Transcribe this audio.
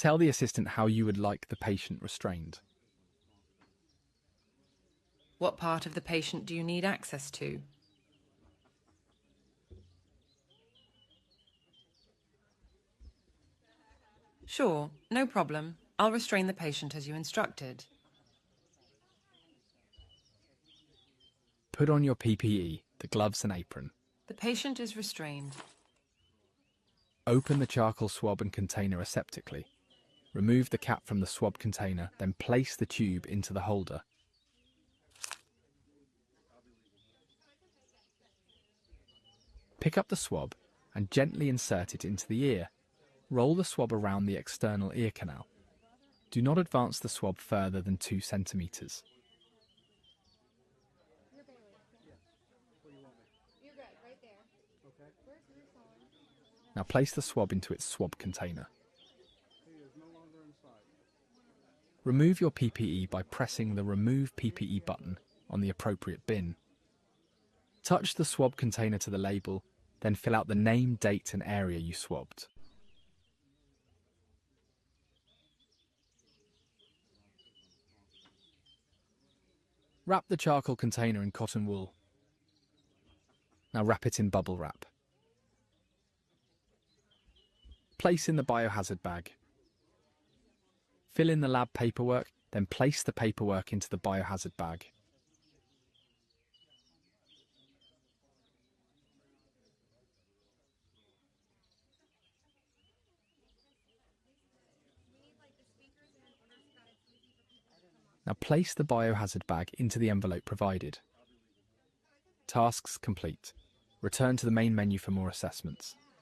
Tell the assistant how you would like the patient restrained. What part of the patient do you need access to? Sure, no problem. I'll restrain the patient as you instructed. Put on your PPE, the gloves and apron. The patient is restrained. Open the charcoal swab and container aseptically. Remove the cap from the swab container, then place the tube into the holder. Pick up the swab and gently insert it into the ear. Roll the swab around the external ear canal. Do not advance the swab further than 2 centimeters. Now place the swab into its swab container. Remove your PPE by pressing the Remove PPE button on the appropriate bin. Touch the swab container to the label, then fill out the name, date and area you swabbed. Wrap the charcoal container in cotton wool. Now wrap it in bubble wrap. Place in the biohazard bag. Fill in the lab paperwork, then place the paperwork into the biohazard bag. Now place the biohazard bag into the envelope provided. Tasks complete. Return to the main menu for more assessments.